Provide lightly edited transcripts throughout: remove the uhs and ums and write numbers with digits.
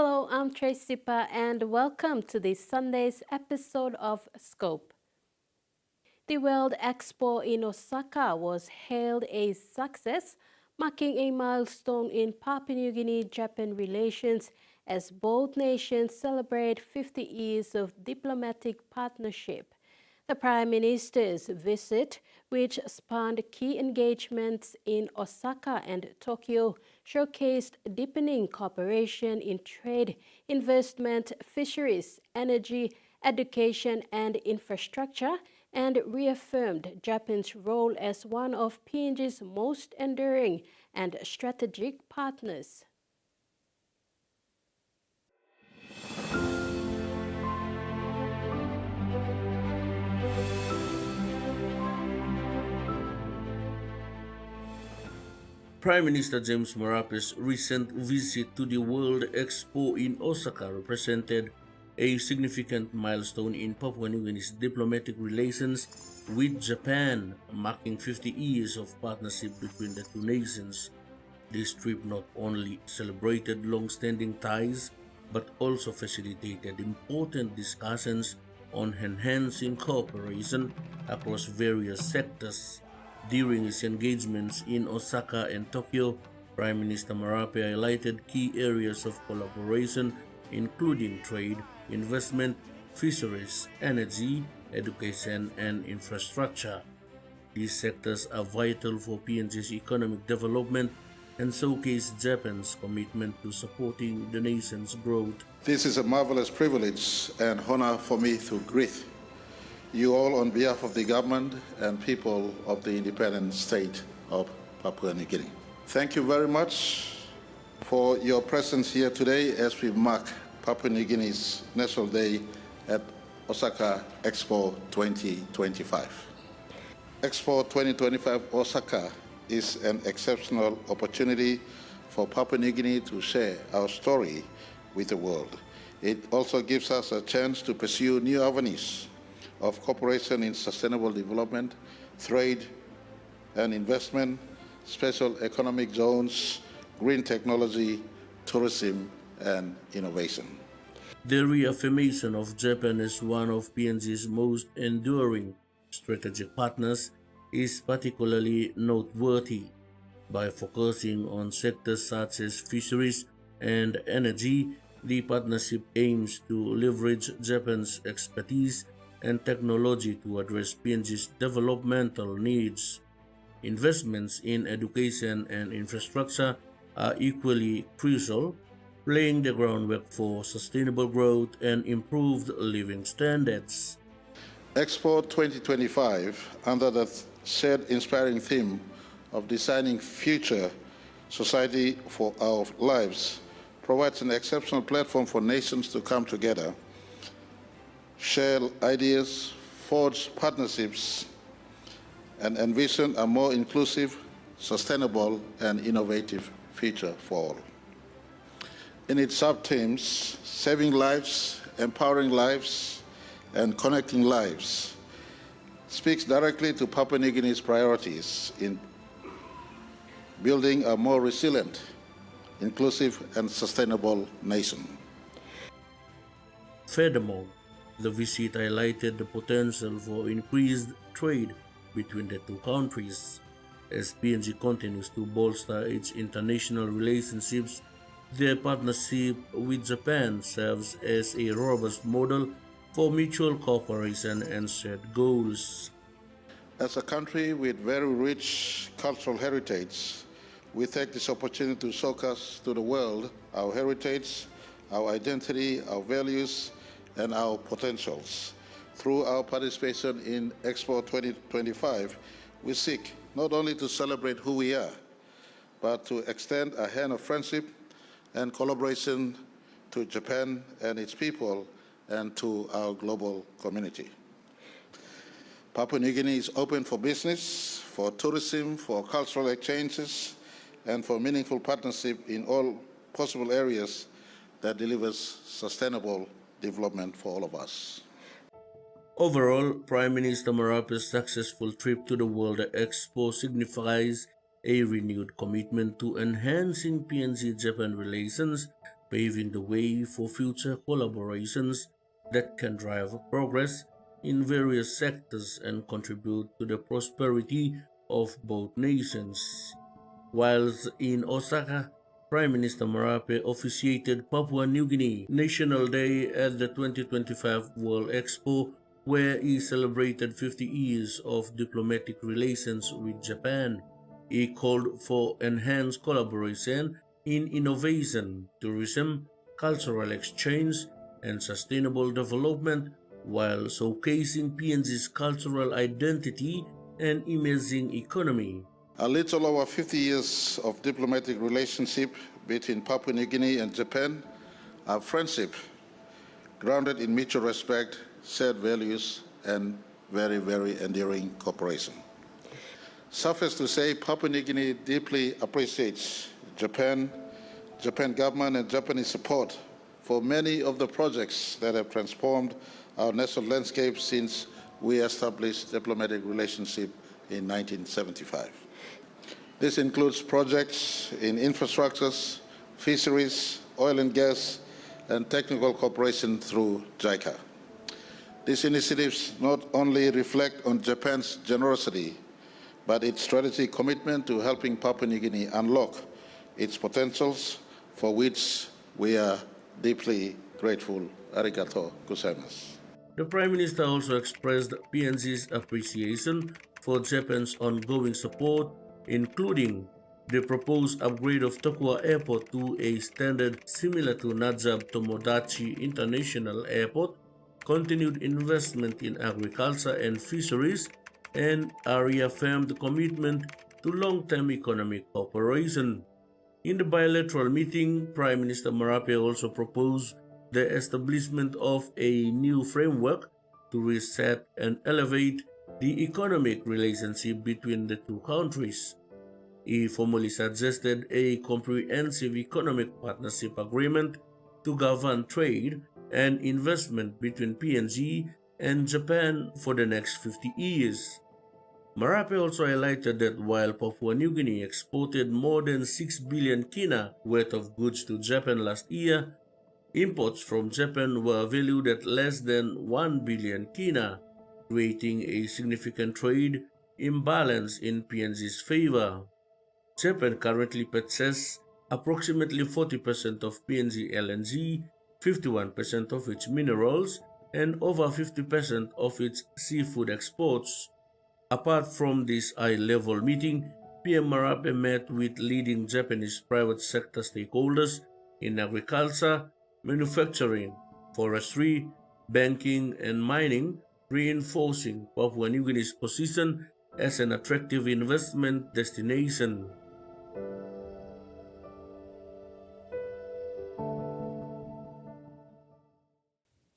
Hello, I'm Tracy Pa, and welcome to this Sunday's episode of Scope. The World Expo in Osaka was hailed a success, marking a milestone in Papua New Guinea-Japan relations as both nations celebrate 50 years of diplomatic partnership. The Prime Minister's visit, which spanned key engagements in Osaka and Tokyo, showcased deepening cooperation in trade, investment, fisheries, energy, education, and infrastructure, and reaffirmed Japan's role as one of PNG's most enduring and strategic partners. Prime Minister James Marape's recent visit to the World Expo in Osaka represented a significant milestone in Papua New Guinea's diplomatic relations with Japan, marking 50 years of partnership between the two nations. This trip not only celebrated long-standing ties but also facilitated important discussions on enhancing cooperation across various sectors. During his engagements in Osaka and Tokyo, Prime Minister Marape highlighted key areas of collaboration including trade, investment, fisheries, energy, education, and infrastructure. These sectors are vital for PNG's economic development and showcase Japan's commitment to supporting the nation's growth. This is a marvelous privilege and honor for me to greet you all on behalf of the government and people of the independent state of Papua New Guinea. Thank you very much for your presence here today as we mark Papua New Guinea's National Day at Osaka Expo 2025. Expo 2025 Osaka is an exceptional opportunity for Papua New Guinea to share our story with the world. It also gives us a chance to pursue new avenues of cooperation in sustainable development, trade and investment, special economic zones, green technology, tourism, and innovation. The reaffirmation of Japan as one of PNG's most enduring strategic partners is particularly noteworthy. By focusing on sectors such as fisheries and energy, the partnership aims to leverage Japan's expertise and technology to address PNG's developmental needs. Investments in education and infrastructure are equally crucial, laying the groundwork for sustainable growth and improved living standards. Expo 2025, under the shared inspiring theme of designing future society for our lives, provides an exceptional platform for nations to come together, share ideas, forge partnerships, and envision a more inclusive, sustainable, and innovative future for all. In its sub-themes, saving lives, empowering lives, and connecting lives, speaks directly to Papua New Guinea's priorities in building a more resilient, inclusive, and sustainable nation. Furthermore, the visit highlighted the potential for increased trade between the two countries. As PNG continues to bolster its international relationships, their partnership with Japan serves as a robust model for mutual cooperation and shared goals. As a country with very rich cultural heritage, we take this opportunity to showcase to the world our heritage, our identity, our values, and our potentials. Through our participation in Expo 2025, we seek not only to celebrate who we are, but to extend a hand of friendship and collaboration to Japan and its people and to our global community. Papua New Guinea is open for business, for tourism, for cultural exchanges, and for meaningful partnership in all possible areas that delivers sustainable development for all of us. Overall, Prime Minister Marape's successful trip to the World Expo signifies a renewed commitment to enhancing PNG-Japan relations, paving the way for future collaborations that can drive progress in various sectors and contribute to the prosperity of both nations. Whilst in Osaka, Prime Minister Marape officiated Papua New Guinea National Day at the 2025 World Expo, where he celebrated 50 years of diplomatic relations with Japan. He called for enhanced collaboration in innovation, tourism, cultural exchange, and sustainable development, while showcasing PNG's cultural identity and emerging economy. A little over 50 years of diplomatic relationship between Papua New Guinea and Japan, a friendship grounded in mutual respect, shared values, and very, very enduring cooperation. Suffice to say, Papua New Guinea deeply appreciates Japan government and Japanese support for many of the projects that have transformed our national landscape since we established diplomatic relationship in 1975. This includes projects in infrastructures, fisheries, oil and gas, and technical cooperation through JICA. These initiatives not only reflect on Japan's generosity, but its strategic commitment to helping Papua New Guinea unlock its potentials, for which we are deeply grateful. Arigato gozaimasu. The Prime Minister also expressed PNG's appreciation for Japan's ongoing support, including the proposed upgrade of Tokua Airport to a standard similar to Najab Tomodachi International Airport, continued investment in agriculture and fisheries, and a reaffirmed commitment to long-term economic cooperation. In the bilateral meeting, Prime Minister Marape also proposed the establishment of a new framework to reset and elevate the economic relationship between the two countries. He formally suggested a comprehensive economic partnership agreement to govern trade and investment between PNG and Japan for the next 50 years. Marape also highlighted that while Papua New Guinea exported more than 6 billion kina worth of goods to Japan last year, imports from Japan were valued at less than 1 billion kina, creating a significant trade imbalance in PNG's favor. Japan currently possesses approximately 40% of PNG LNG, 51% of its minerals, and over 50% of its seafood exports. Apart from this high-level meeting, PM Marape met with leading Japanese private sector stakeholders in agriculture, manufacturing, forestry, banking, and mining, reinforcing Papua New Guinea's position as an attractive investment destination.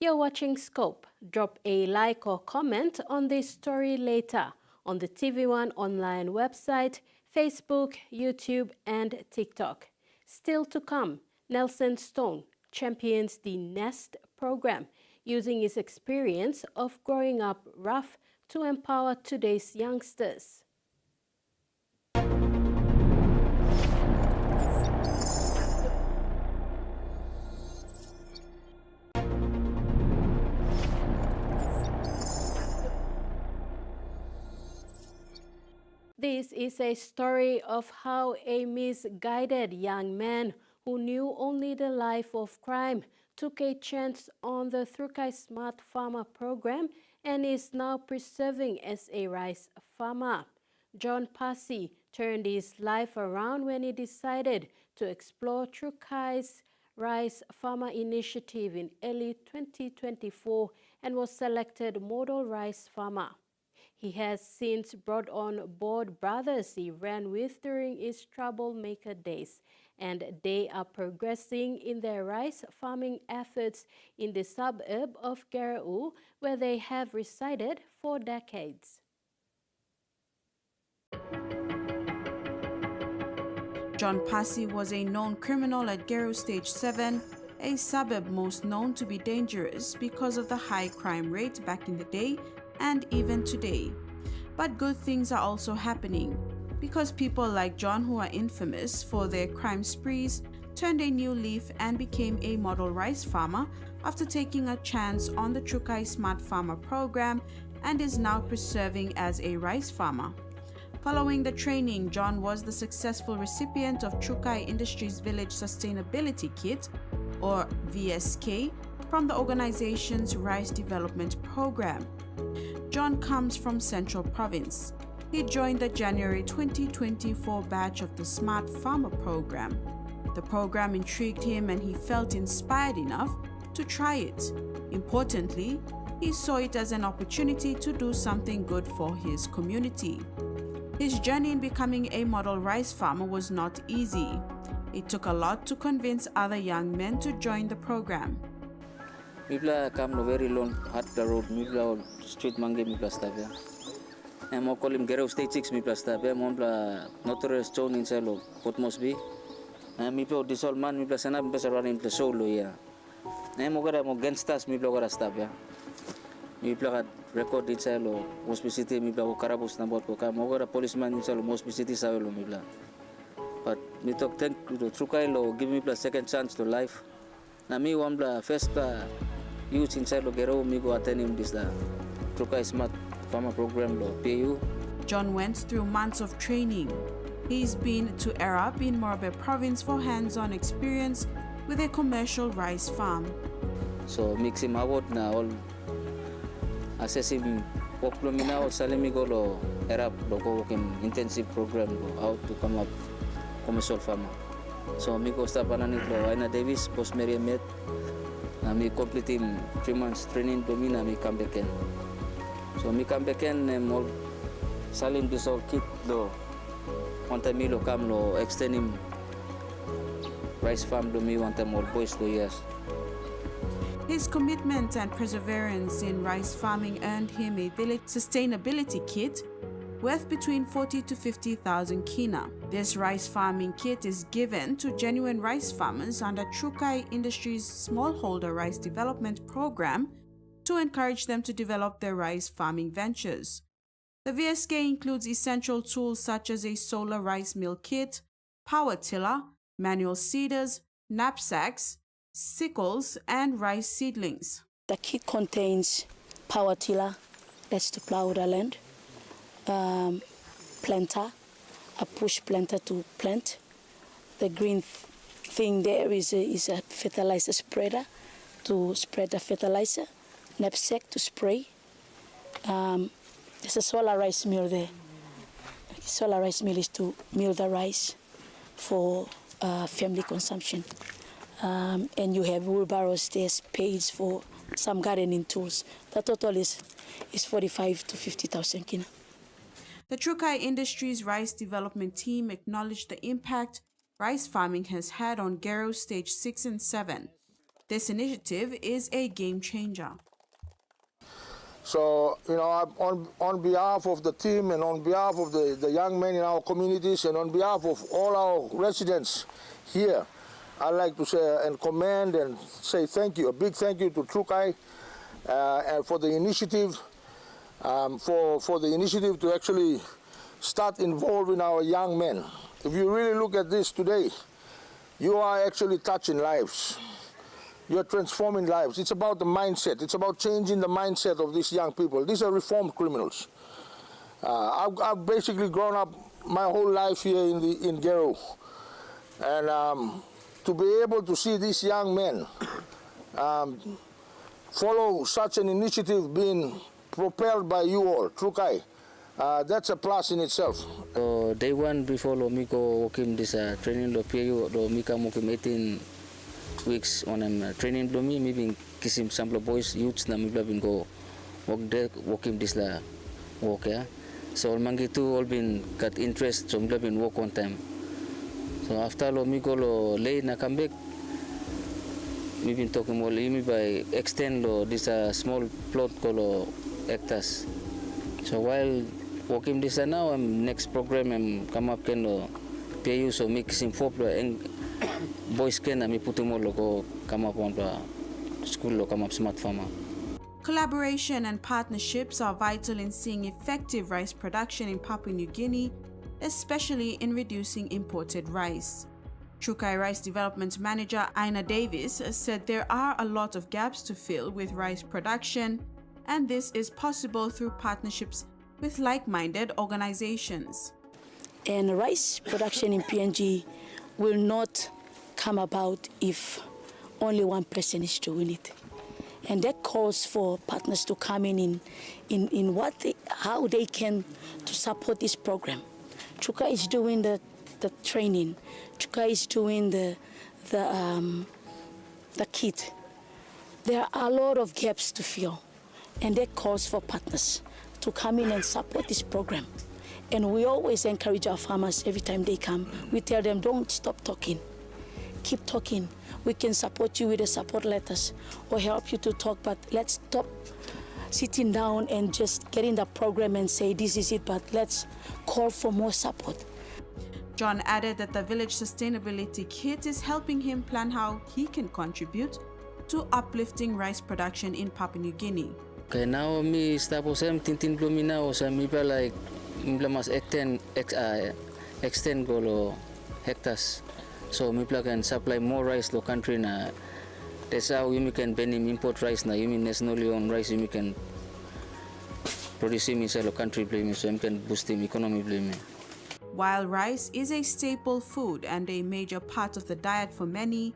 You're watching Scope. Drop a like or comment on this story later on the TV1 online website, Facebook, YouTube, and TikTok. Still to come, Nelson Stone champions the NEST program, using his experience of growing up rough to empower today's youngsters. This is a story of how a misguided young man who knew only the life of crime took a chance on the Trukai Smart Farmer program and is now persevering as a rice farmer. John Passy turned his life around when he decided to explore Trukai's Rice Farmer Initiative in early 2024 and was selected Model Rice Farmer. He has since brought on board brothers he ran with during his troublemaker days, and they are progressing in their rice farming efforts in the suburb of Garau, where they have resided for decades. John Passy was a known criminal at Garau Stage 7, a suburb most known to be dangerous because of the high crime rate back in the day and even today. But good things are also happening, because people like John, who are infamous for their crime sprees, turned a new leaf and became a model rice farmer after taking a chance on the Trukai Smart Farmer program and is now serving as a rice farmer. Following the training, John was the successful recipient of Trukai Industries Village Sustainability Kit, or VSK, from the organization's Rice Development Program. John comes from Central Province. He joined the January 2024 batch of the Smart Farmer program. The program intrigued him and he felt inspired enough to try it. Importantly, he saw it as an opportunity to do something good for his community. His journey in becoming a model rice farmer was not easy. It took a lot to convince other young men to join the program. Mipla come no very long hard the road. Mipla street mangi mipla stabia. And mo call him Gero State 6 mipla stabia. Mo mipla notorious zone inside lo Port Moresby. And mipla disol man mipla sana mipla sarwani mipla solo ya. And mo gara mo gangsters mipla gara stabia. Mipla kat record inside lo Moresby City mipla ko karabos na bot ko ka. Mo gara policeman inside lo Moresby City sa lo mipla. But me talk thank you to Trukai lo give me a second chance to life. Na me one bla first youth inside lo Gero me go attend him this Trukai Smart Farmer program lo PU. John went through months of training. He's been to Erap in Morobe province for hands-on experience with a commercial rice farm. So mix him out na all assess him work lo mina or salimi go lo Erap lo go work him intensive program lo how to come up commercial farmer. So me go start pananit lo Aina Davis, Boss Mary Met. Na me complete him 3 months training to me na me come back in. So me come back in all salim this all kit lo. One time me lo come lo extend him rice farm to me one time all boys 2 years. His commitment and perseverance in rice farming earned him a village sustainability kit worth between 40 to 50,000 kina. This rice farming kit is given to genuine rice farmers under Trukai Industries Smallholder Rice Development Program to encourage them to develop their rice farming ventures. The VSK includes essential tools such as a solar rice mill kit, power tiller, manual seeders, knapsacks, sickles, and rice seedlings. The kit contains power tiller, that's to plow the land, planter, a push planter to plant. The green thing there is a fertilizer spreader to spread the fertilizer, knapsack to spray. There's a solar rice mill there. Solar rice mill is to mill the rice for family consumption. And you have wheelbarrows there, spades for some gardening tools. The total is 45 to 50,000 kina. The Trukai Industries Rice Development Team acknowledged the impact rice farming has had on Gero Stage 6 and 7. This initiative is a game changer. So, on behalf of the team and on behalf of the young men in our communities and on behalf of all our residents here, I'd like to say and commend and say thank you, a big thank you to Trukai and for the initiative. For the initiative to actually start involving our young men. If you really look at this today, you are actually touching lives. You're transforming lives. It's about the mindset. It's about changing the mindset of these young people. These are reformed criminals. I've basically grown up my whole life here in Gero. And to be able to see these young men follow such an initiative being propelled by you all, Trukai, that's a plus in itself. Day one before lo miko working this training lo PU lo mika working 18 weeks on training lo me been kisim sample boys youths na mibla been go work there working this la work ya. So all mangi too all been got interest so mibla been work on time. So after lo miko lo lay na come back. We've been talking more by extend lo this small plot called hectares. So while working this now, next program come up can PU so mix in four boys can me put them all go come up on school come up smart farmer. Collaboration and partnerships are vital in seeing effective rice production in Papua New Guinea, especially in reducing imported rice. Chukai Rice Development Manager Ina Davis said there are a lot of gaps to fill with rice production, and this is possible through partnerships with like-minded organizations. And rice production in PNG will not come about if only one person is doing it. And that calls for partners to come in how they can to support this program. Chuka is doing the training. Chuka is doing the kit. There are a lot of gaps to fill, and that calls for partners to come in and support this program. And we always encourage our farmers every time they come. We tell them, don't stop talking. Keep talking. We can support you with the support letters or help you to talk, but let's stop sitting down and just getting the program and say this is it, but let's call for more support. John added that the Village Sustainability Kit is helping him plan how he can contribute to uplifting rice production in Papua New Guinea. Okay, now me start posem tintin blumi now sa mi pa like mas extend golo hectares. So we can supply more rice to country na. That's how we can benefit import rice na. You mean nationally owned rice we can produce in the country so we can boost the economy. While rice is a staple food and a major part of the diet for many,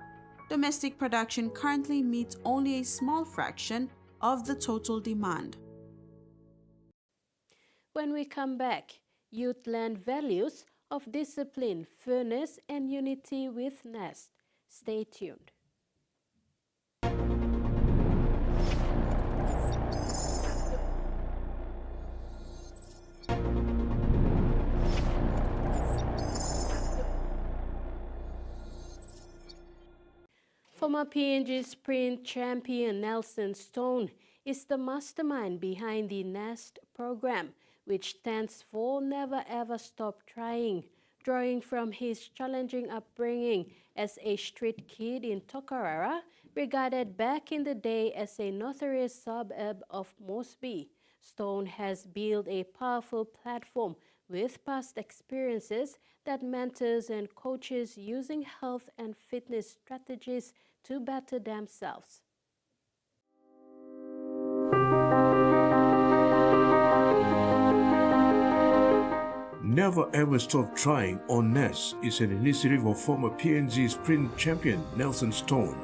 domestic production currently meets only a small fraction of the total demand. When we come back, youth learn values of discipline, fairness, and unity with NEST. Stay tuned. Former PNG sprint champion Nelson Stone is the mastermind behind the NEST program, which stands for Never Ever Stop Trying, drawing from his challenging upbringing as a street kid in Tokarara, regarded back in the day as a notorious suburb of Mosby. Stone has built a powerful platform with past experiences that mentors and coaches using health and fitness strategies to better themselves. Never Ever Stop Trying on NEST is an initiative of former PNG sprint champion Nelson Stone.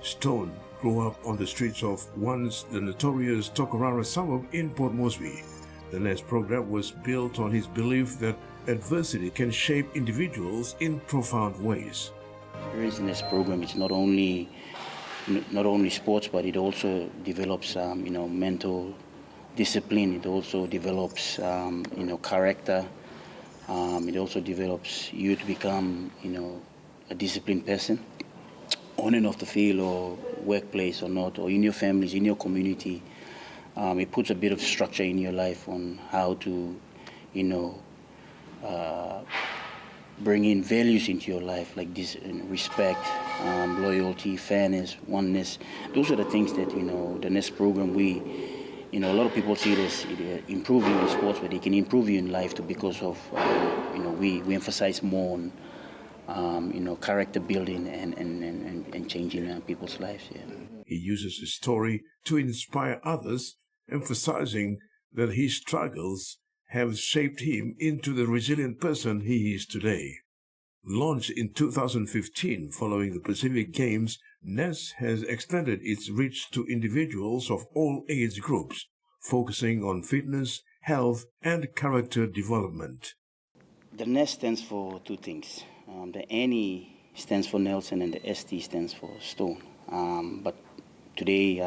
Stone grew up on the streets of once the notorious Tokarara suburb in Port Moresby. The NEST program was built on his belief that adversity can shape individuals in profound ways. The NEST program is not only sports, but it also develops mental discipline. It also develops character. It also develops you to become a disciplined person on and off the field or workplace or not, or in your families, in your community. It puts a bit of structure in your life on how to bring in values into your life, like this respect, loyalty, fairness, oneness. Those are the things that the NEST program a lot of people see it as improving in sports, but it can improve you in life too, because of we emphasize more on character building and changing people's lives. Yeah. He uses his story to inspire others, emphasizing that his struggles have shaped him into the resilient person he is today. Launched in 2015 following the Pacific Games, NEST has extended its reach to individuals of all age groups, focusing on fitness, health, and character development. The NEST stands for two things. The NE stands for Nelson and the ST stands for Stone. But today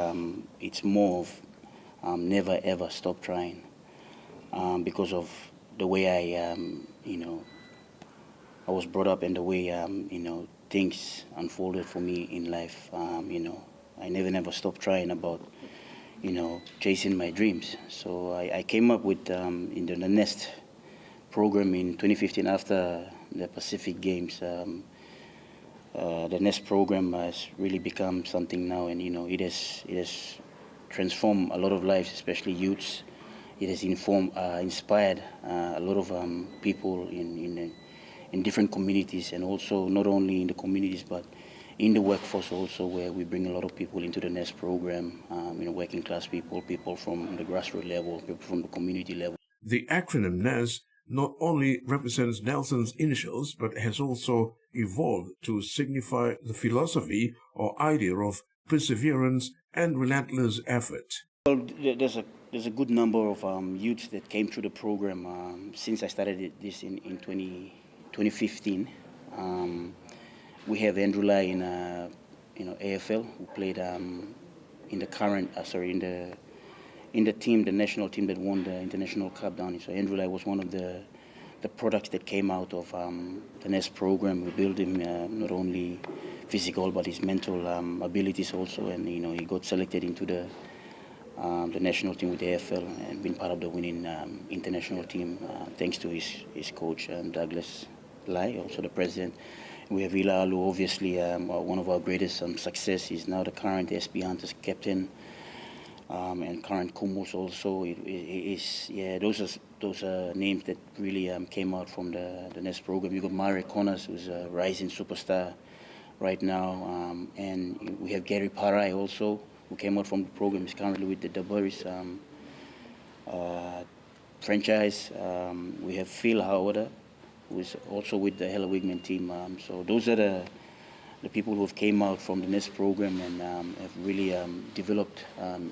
it's more of never ever stop trying. Because of the way I was brought up and the way things unfolded for me in life. I never stopped trying about chasing my dreams. So I came up with in the NEST program in 2015 after the Pacific Games. The NEST program has really become something now, and it has transformed a lot of lives, especially youths. It has inspired a lot of people in different communities, and also not only in the communities but in the workforce also, where we bring a lot of people into the NEST program, working class people, people from the grassroots level, people from the community level. The acronym NES not only represents Nelson's initials, but has also evolved to signify the philosophy or idea of perseverance and relentless effort. Well, there's a good number of youths that came through the program since I started this in 2015. We have Andrew Lai in AFL, who played in the current in the team, the national team that won the international cup down here. So Andrew Lai was one of the products that came out of the NEST program. We built him not only physical but his mental abilities also, and he got selected into the national team with the AFL and been part of the winning international team thanks to his coach Douglas Lai, also the president. We have Ila Alu, obviously one of our greatest success. He's now the current SB Hunters captain. And current Kumos also. Those are names that really came out from the NEST program. You got Mari Connors, who's a rising superstar right now, and we have Gary Parai also, who came out from the program. He's currently with the Dabaris franchise. We have Phil Howard, who is also with the Hella Wigman team. So those are the people who have came out from the NEST program and have really developed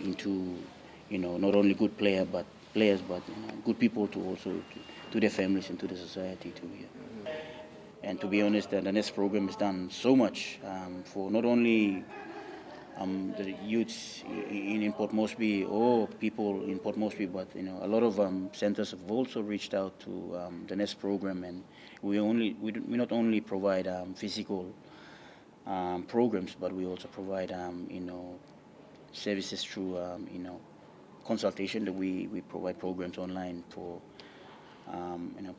into, not only good players, but good people to also to their families and to the society too. Yeah. And to be honest, the NEST program has done so much for not only the youths in Port Moresby or people in Port Moresby, but a lot of centers have also reached out to the NEST program, and we not only provide physical programs, but we also provide services through consultation, that we provide programs online for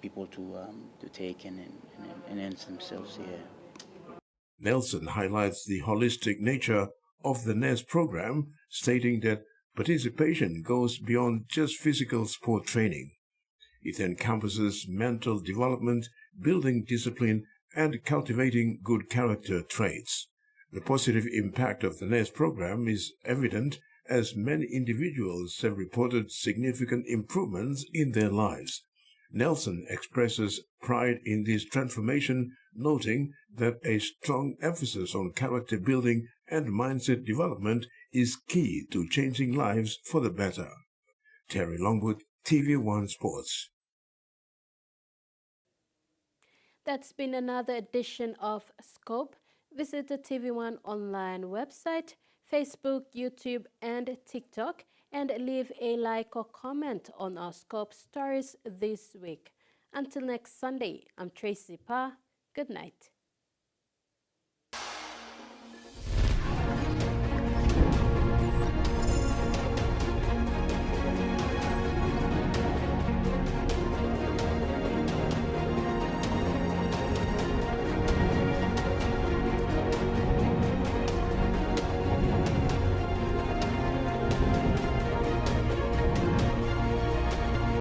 people to take and enhance themselves here. Nelson highlights the holistic nature of the NEST program, stating that participation goes beyond just physical sport training. It encompasses mental development, building discipline, and cultivating good character traits. The positive impact of the NEST program is evident, as many individuals have reported significant improvements in their lives. Nelson expresses pride in this transformation, noting that a strong emphasis on character building and mindset development is key to changing lives for the better. Terry Longwood, TV1 Sports. That's been another edition of Scope. Visit the TV1 online website, Facebook, YouTube, and TikTok, and leave a like or comment on our Scope stories this week. Until next Sunday, I'm Tracy Pa. Good night.